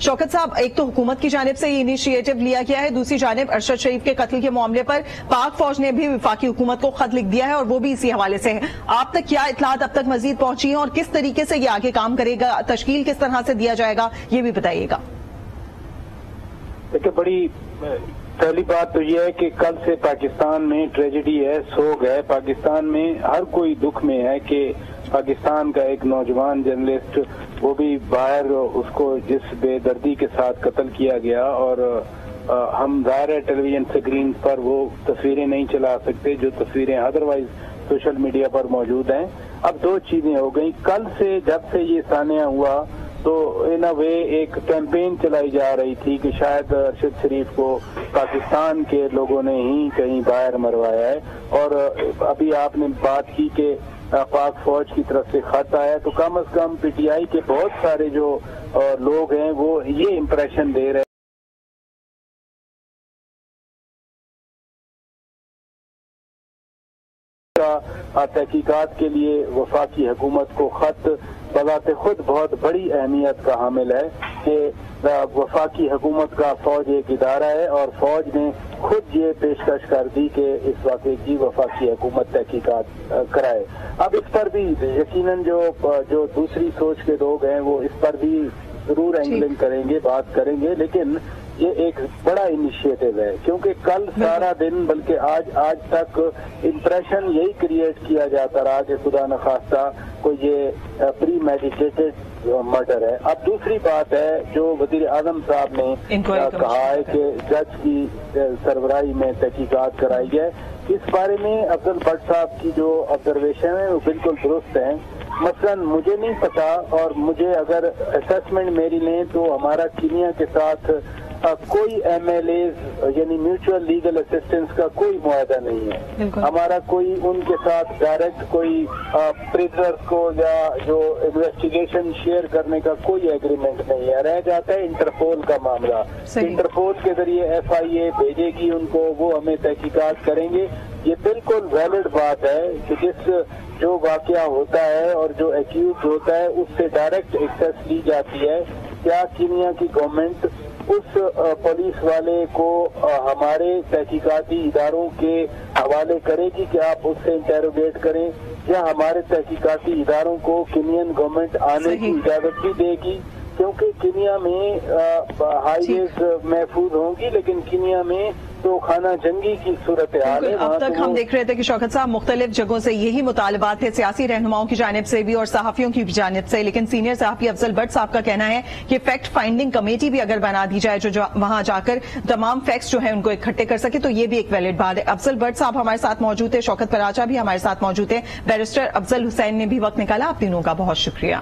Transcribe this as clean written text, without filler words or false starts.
شوکت صاحب، ایک تو حکومت کی جانب سے یہ انیشیٹو لیا گیا ہے، دوسری جانب ارشد شریف کے قتل کے معاملے پر پاک فوج نے بھی وفاقی حکومت کو خط لکھ دیا ہے اور وہ بھی اسی حوالے سے ہے. آپ تک کیا اطلاعات اب تک مزید پہنچی ہیں اور کس طریقے سے یہ آگے کام کرے گا، تشکیل کس طرح سے دیا جائے گا، یہ بھی بتائیے گا. دیکھیں، بڑی پہلی بات تو یہ ہے کہ کل سے پاکستان میں ٹریجڈی ہے، سوگ ہے. پاکستان میں ہر کوئی دکھ میں ہے کہ پاکستان کا ایک نوجوان جرنلسٹ، وہ بھی باہر، اس کو جس بے دردی کے ساتھ قتل کیا گیا، اور ہم ظاہر ہے ٹیلی ویژن اسکرین پر وہ تصویریں نہیں چلا سکتے جو تصویریں ادروائز سوشل میڈیا پر موجود ہیں. اب دو چیزیں ہو گئیں. کل سے جب سے یہ سانحہ ہوا تو ان اے وے ایک کیمپین چلائی جا رہی تھی کہ شاید ارشد شریف کو پاکستان کے لوگوں نے ہی کہیں باہر مروایا ہے. اور ابھی آپ نے بات کی کہ پاک فوج کی طرف سے خط آیا، تو کم از کم پی ٹی آئی کے بہت سارے جو لوگ ہیں وہ یہ امپریشن دے رہے ہیں تحقیقات کے لیے وفاقی حکومت کو خط بذات خود بہت بڑی اہمیت کا حامل ہے کہ وفاقی حکومت کا فوج ایک ادارہ ہے، اور فوج نے خود یہ پیشکش کر دی کہ اس واقعے کی وفاقی حکومت تحقیقات کرائے. اب اس پر بھی یقیناً جو دوسری سوچ کے لوگ ہیں وہ اس پر بھی ضرور اینگلنگ کریں گے، بات کریں گے، لیکن یہ ایک بڑا انیشیٹو ہے کیونکہ کل سارا دن بلکہ آج تک امپریشن یہی کریٹ کیا جاتا رہا کہ خدا نخواستہ کوئی یہ پری میڈیٹیٹڈ مرڈر ہے. اب دوسری بات ہے جو وزیر اعظم صاحب نے کہا ہے کہ جج کی سربراہی میں تحقیقات کرائی ہے. اس بارے میں افضل بٹ صاحب کی جو آبزرویشن ہے وہ بالکل درست ہیں. مثلا مجھے نہیں پتا، اور مجھے اگر اسیسمنٹ میری لیں تو ہمارا کینیا کے ساتھ کوئی ایم ایل ایز یعنی میوچل لیگل اسسٹنس کا کوئی معاہدہ نہیں ہے. ہمارا کوئی ان کے ساتھ ڈائریکٹ کوئی پریزنرز کو یا جو انویسٹیگیشن شیئر کرنے کا کوئی ایگریمنٹ نہیں ہے. رہ جاتا ہے انٹرپول کا معاملہ. انٹرپول کے ذریعے ایف آئی اے بھیجے گی ان کو، وہ ہمیں تحقیقات کریں گے. یہ بالکل ویلڈ بات ہے کہ جو واقعہ ہوتا ہے اور جو ایکیوز ہوتا ہے اس سے ڈائریکٹ ایکسیس لی جاتی ہے. کیا کینیا کی گورنمنٹ اس پولیس والے کو ہمارے تحقیقاتی اداروں کے حوالے کرے گی کہ آپ اس سے انٹیروگیٹ کریں، یا ہمارے تحقیقاتی اداروں کو کینین گورنمنٹ آنے کی اجازت بھی دے گی؟ کیونکہ کینیا میں ہائی ویز محفوظ ہوں گی، لیکن کینیا میں تو خانہ جنگی کی صورتحال ہے. اب تک ہم دیکھ رہے تھے کہ شوکت صاحب مختلف جگہوں سے یہی مطالبات تھے، سیاسی رہنماؤں کی جانب سے بھی اور صحافیوں کی جانب سے، لیکن سینئر صحافی افضل بٹ صاحب کا کہنا ہے کہ فیکٹ فائنڈنگ کمیٹی بھی اگر بنا دی جائے جو وہاں جا کر تمام فیکٹس جو ہیں ان کو اکٹھے کر سکے تو یہ بھی ایک ویلڈ بات ہے. افضل بٹ صاحب ہمارے ساتھ موجود ہے، شوکت پراچا بھی ہمارے ساتھ موجود ہے، بیرسٹر افضل حسین نے بھی وقت نکالا. آپ تینوں کا بہت شکریہ.